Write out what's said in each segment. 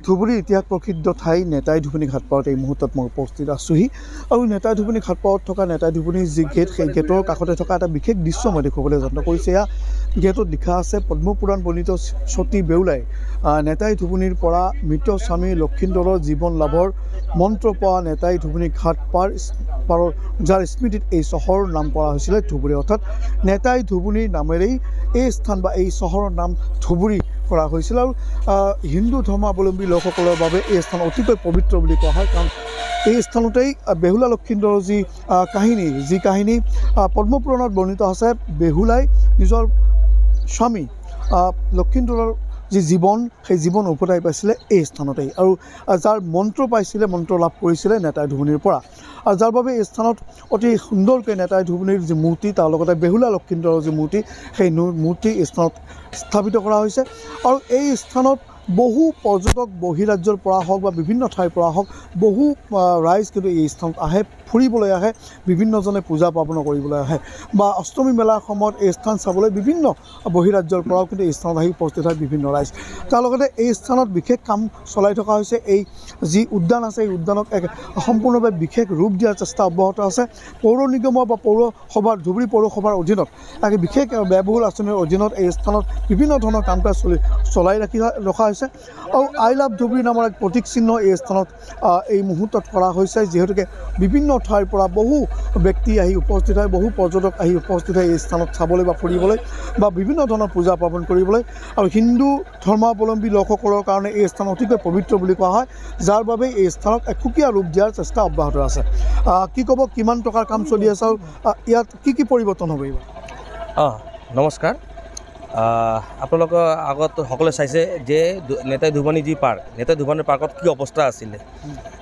ধুবুৰী ইতিহাস প্ৰসিদ্ধ ঠাই নেতাই ধুবুনী ঘাটপাৰত এই মুহূৰ্তত মই উপস্থিত আছোঁহি আৰু নেতাই ধুবুনী ঘাটপাৰত থকা নেতাই ধুবুনীৰ যি গেট সেই গেটৰ কাষতে থকা এটা বিশেষ দৃশ্য মই দেখুৱাবলৈ যত্ন কৰিছোঁ। এয়া গেটত লিখা আছে পদ্মপুৰাণ বৰ্ণিত সতী বেউলাই নেতাই ধুবুনীৰ পৰা মৃত স্বামী লক্ষীন্দৰৰ জীৱন লাভৰ মন্ত্ৰ পোৱা নেতাই ধুবুনী ঘাটপাৰ পাৰৰ যাৰ স্মৃতিত এই চহৰৰ নাম কৰা হৈছিলে ধুবুৰী, অৰ্থাৎ নেতাই ধুবুনীৰ নামেৰেই এই স্থান বা এই চহৰৰ নাম ধুবুৰী কৰা হৈছিল। আৰু হিন্দু ধৰ্মাৱলম্বী লোকসকলৰ বাবে এই স্থান অতিকৈ পবিত্ৰ বুলি কোৱা হয়, কাৰণ এই স্থানতেই বেহুলা লক্ষীন্দৰৰ যি কাহিনী পদ্মপুৰাণত বৰ্ণিত আছে। বেহুলাই নিজৰ স্বামী লক্ষীন্দৰৰ যি জীৱন সেই জীৱন উভতাই পাইছিলে এই স্থানতেই, আৰু যাৰ মন্ত্ৰ পাইছিলে, মন্ত্ৰ লাভ কৰিছিলে নেতাই ধুবুনীৰ পৰা, আৰু যাৰ বাবে এই স্থানত অতি সুন্দৰকৈ নেতাই ধুবুনীৰ যি মূৰ্তি তাৰ লগতে বেহুলা লক্ষীন্দৰৰ যি মূৰ্তি সেই মূৰ্তি এই স্থানত স্থাপিত কৰা হৈছে। আৰু এই স্থানত বহু পৰ্যটক বহিৰাজ্যৰ পৰা হওক বা বিভিন্ন ঠাইৰ পৰা হওক বহু ৰাইজ কিন্তু এই স্থানত আহে, ফুৰিবলৈ আহে, বিভিন্নজনে পূজা পাৰ্বণ কৰিবলৈ আহে বা অষ্টমী মেলাৰ সময়ত এই স্থান চাবলৈ বিভিন্ন বহিৰাজ্যৰ পৰাও কিন্তু এই স্থানত আহি উপস্থিত হয় বিভিন্ন ৰাইজ। তাৰ লগতে এই স্থানত বিশেষ কাম চলাই থকা হৈছে। এই যি উদ্যান আছে এই উদ্যানক এক সম্পূৰ্ণভাৱে বিশেষ ৰূপ দিয়াৰ চেষ্টা অব্যাহত আছে। পৌৰ নিগমৰ বা পৌৰসভাৰ ধুবুৰী পৌৰসভাৰ অধীনত এক বিশেষ ব্যয়বহুল আঁচনিৰ অধীনত এই স্থানত বিভিন্ন ধৰণৰ কাম কাজ চলাই ৰখা হৈছে। আৰু আই লাভ ধুবুৰী নামৰ এক প্ৰতীক চিহ্ন এই স্থানত এই মুহূৰ্তত কৰা হৈছে, যিহেতুকে বিভিন্ন ঠাইৰ পৰা বহু ব্যক্তি আহি উপস্থিত হয়, বহু পৰ্যটক আহি উপস্থিত হয় এই স্থানত চাবলৈ বা ফুৰিবলৈ বা বিভিন্ন ধৰণৰ পূজা পাৰ্বণ কৰিবলৈ। আৰু হিন্দু ধৰ্মাৱলম্বী লোকসকলৰ কাৰণে এই স্থান অতিকৈ পবিত্ৰ বুলি কোৱা হয়, যাৰ বাবে এই স্থানক এক সুকীয়া ৰূপ দিয়াৰ চেষ্টা অব্যাহত আছে। কি ক'ব, কিমান টকাৰ কাম চলি আছে আৰু ইয়াত কি পৰিৱৰ্তন হ'ব? নমস্কাৰ। আপোনালোকৰ আগত সকলোৱে চাইছে যে নেতাই ধুবুনী যি পাৰ্ক, নেতাই ধুবুনী পাৰ্কত কি অৱস্থা আছিলে।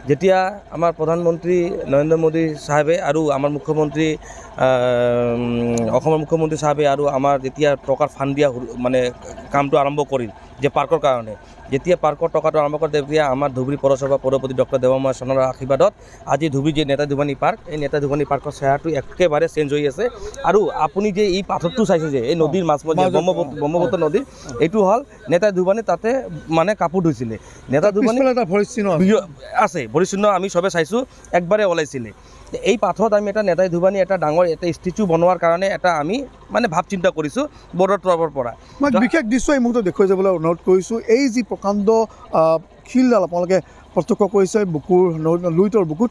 যেতিয়া আমাৰ প্ৰধানমন্ত্ৰী নৰেন্দ্ৰ মোদী চাহাবে আৰু আমাৰ মুখ্যমন্ত্ৰী অসমৰ মুখ্যমন্ত্ৰী চাহাবে আৰু আমাৰ যেতিয়া টকাৰ ফাণ্ড দিয়া মানে কামটো আৰম্ভ কৰিল যে পাৰ্কৰ কাৰণে, যেতিয়া পাৰ্কৰ টকাটো আৰম্ভ কৰে তেতিয়া আমাৰ ধুবুৰী পৌৰসভা পৌৰপতি ডক্টৰ দেৱময় চন্দ্ৰৰ আশীৰ্বাদত আজি ধুবুৰী যে নেতাই ধুবুনী পাৰ্ক, এই নেতাই ধুবুনী পাৰ্কৰ চেহেৰাটো একেবাৰে চেঞ্জ হৈ আছে। আৰু আপুনি যে এই পাথৰটো চাইছে যে এই নদীৰ মাজমজিয়া ব্ৰহ্মপুত্ৰ নদী, এইটো হ'ল নেতাই ধুবুনী, তাতে মানে কাপোৰ ধুইছিলে। নেতাই ধুবুনী এটা ভৰিচিহ্ন আছে, ভৰিচিহ্ন আমি চবে চাইছোঁ, একবাৰে ওলাইছিলে। এই পাথৰত আমি এটা নেতাই ধুবুনী এটা ডাঙৰ এটা ষ্টেচু বনোৱাৰ কাৰণে এটা আমি মানে ভাৱ চিন্তা কৰিছোঁ বৰ্ডৰ তৰফৰ পৰা। মই বিশেষ দৃশ্য এই মুহূৰ্তত দেখুৱাই যাবলৈ অনুৰোধ কৰিছোঁ। এই যি প্ৰকাণ্ড শিলডাল আপোনালোকে প্ৰত্যক্ষ কৰিছে বুকুৰ লুইতৰ বুকুত,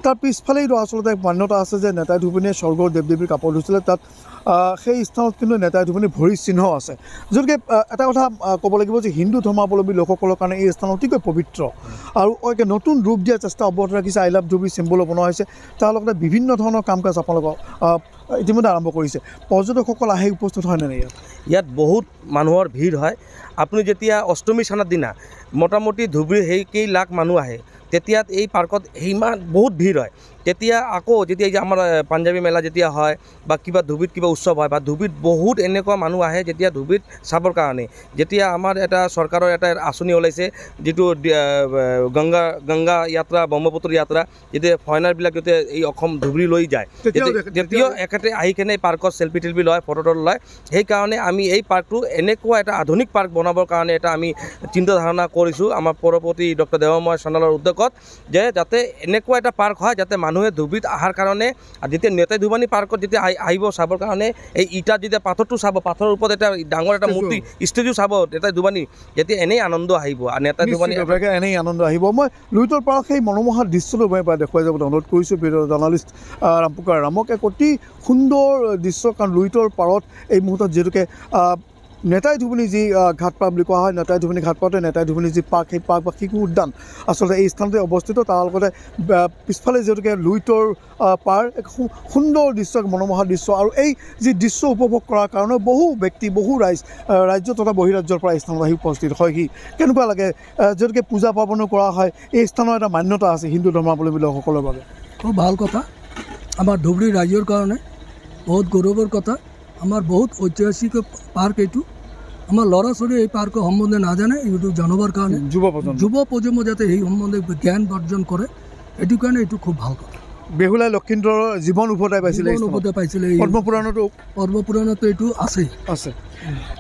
তাৰ পিছফালেই আচলতে মান্যতা আছে যে নেতাই ধুবুনীয়ে স্বৰ্গৰ দেৱ দেৱীৰ কাপোৰ ধুইছিলে। তাত সেই স্থানত কিন্তু নেতাই ধুবুনীৰ ভৰিৰ চিহ্ন আছে। যদিকে এটা কথা ক'ব লাগিব যে হিন্দু ধৰ্মাৱলম্বী লোকসকলৰ কাৰণে এই স্থান অতিকৈ পবিত্ৰ আৰু এক নতুন ৰূপ দিয়াৰ চেষ্টা অব্যাহত ৰাখিছে। আই লাভ ধুবুৰী চিম্বলো বনোৱা হৈছে, তাৰ লগতে বিভিন্ন ধৰণৰ কাম কাজ আপোনালোকক ইতিমধ্যে আৰম্ভ কৰিছে। পৰ্যটকসকল আহি উপস্থিত হয়নে নাই? ইয়াত বহুত মানুহৰ ভিৰ হয়। আপুনি যেতিয়া অষ্টমী চানৰ দিনা মোটামুটি ধুবুৰীৰ কেই লাখ মানুহ আহে, তেতিয়া এই পাৰ্কত ইমান বহুত ভিৰ হয়। তেতিয়া আকৌ যেতিয়া আমাৰ পাঞ্জাবী মেলা যেতিয়া হয় বা কিবা ধুবুৰীত কিবা উৎসৱ হয় বা ধুবুৰীত বহুত এনেকুৱা মানুহ আহে যেতিয়া ধুবুৰীত চাবৰ কাৰণে, যেতিয়া আমাৰ এটা চৰকাৰৰ এটা আঁচনি ওলাইছে যিটো গংগা যাত্ৰা, ব্ৰহ্মপুত্ৰ যাত্ৰা, যেতিয়া ফৰেনাৰবিলাক যেতিয়া এই অসম ধুবুৰী লৈ যায়, তেতিয়াও একেতে আহি কেনে এই পাৰ্কত চেল্ফি টেল্ফি লয়, ফটো লয়। সেইকাৰণে আমি এই পাৰ্কটো এনেকুৱা এটা আধুনিক পাৰ্ক বনাবৰ কাৰণে এটা আমি চিন্তাধাৰণা কৰিছোঁ আমাৰ পৌৰপতি ডক্টৰ দেৱময় চন্দ্ৰৰ উদ্যোগত, যে যাতে এনেকুৱা এটা পাৰ্ক হয় যাতে মানুহে ধুবুৰীত অহাৰ কাৰণে, আৰু যেতিয়া নেতাই ধুবুনী পাৰ্কত যেতিয়া আহিব চাবৰ কাৰণে এই ইটাত যেতিয়া পাথৰটো চাব, পাথৰৰ ওপৰত এটা ডাঙৰ এটা মূৰ্তি ষ্টেচু চাব নেতাই ধুবুনী, যেতিয়া এনেই আনন্দ আহিব আৰু নেতাই ধুবুনী এনেই আনন্দ আহিব। মই লুইতৰ পৰা সেই মনোমোহা দৃশ্যটো মই দেখুৱাই যাবলৈ অনুৰোধ কৰিছোঁ জাৰ্ণালিষ্ট ৰামপুকাৰ ৰামক। এক অতি সুন্দৰ দৃশ্য, কাৰণ লুইতৰ পাৰত এই মুহূৰ্তত যিহেতুকে নেতাই ধুবুনী যি ঘাটপাৰ বুলি কোৱা হয়, নেতাই ধুবুনী ঘাটপাৰতে নেতাই ধুবুনী যি পাৰ্ক, সেই পাৰ্ক বা শিশু উদ্যান আচলতে এই স্থানতে অৱস্থিত। তাৰ লগতে পিছফালে যিহেতুকে লুইতৰ পাৰ, এক সুন্দৰ দৃশ্য, এক মনোমোহা দৃশ্য। আৰু এই যি দৃশ্য উপভোগ কৰাৰ কাৰণে বহু ব্যক্তি, বহু ৰাজ্য তথা বহিৰাজ্যৰ পৰা এই স্থানত আহি উপস্থিত হয়হি। কেনেকুৱা লাগে? যিহেতুকে পূজা পাৰ্বণো কৰা হয়, এই স্থানৰ এটা মান্যতা আছে হিন্দু ধৰ্মাৱলম্বী লোকসকলৰ বাবে। খুব ভাল কথা, আমাৰ ধুবুৰী ৰাজ্যৰ কাৰণে বহুত গৌৰৱৰ কথা। আমাৰ বহুত ঐতিহাসিক পাৰ্ক এইটো। আমাৰ ল'ৰা ছোৱালীয়ে এই পাৰ্কৰ সম্বন্ধে নাজানে, এইটো জানিবৰ কাৰণে যুৱ প্ৰজন্ম যাতে এই সম্বন্ধে জ্ঞান অৰ্জন কৰে, এইটো কাৰণে এইটো খুব ভাল কথা। বেহুলাই লক্ষীন্দৰৰ জীৱন উভতাই পাইছিলে, পদ্মপুৰাণতো এইটো আছে।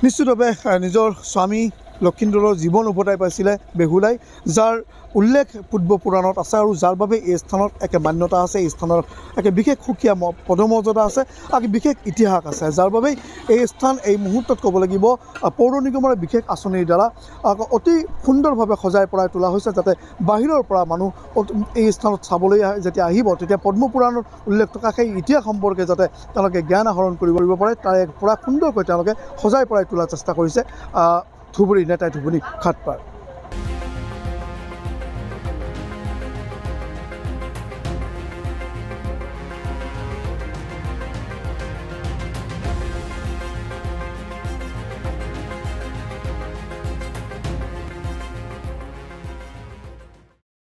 নিশ্চিতভাৱে নিজৰ স্বামী লক্ষীন্দৰৰ জীৱন উভতাই পাইছিলে বেহুলাই, যাৰ উল্লেখ পূৰ্ব পুৰাণত আছে আৰু যাৰ বাবে এই স্থানত একে মান্যতা আছে, এই স্থানৰ একে বিশেষ সুকীয়া পদমৰ্যাদা আছে, একে বিশেষ ইতিহাস আছে, যাৰ বাবেই এই স্থান এই মুহূৰ্তত ক'ব লাগিব পৌৰ নিগমৰ বিশেষ আঁচনিৰ দ্বাৰা অতি সুন্দৰভাৱে সজাই পৰাই তোলা হৈছে, যাতে বাহিৰৰ পৰা মানুহ এই স্থানত চাবলৈ যেতিয়া আহিব তেতিয়া পদ্ম পুৰাণত উল্লেখ থকা সেই ইতিহাস সম্পৰ্কে যাতে তেওঁলোকে জ্ঞান আহৰণ কৰিব পাৰে, তাৰে পূৰা সুন্দৰকৈ তেওঁলোকে সজাই পৰাই তোলাৰ চেষ্টা কৰিছে ধুবুৰী নেতাই ধুবুনী ঘাটপাৰ।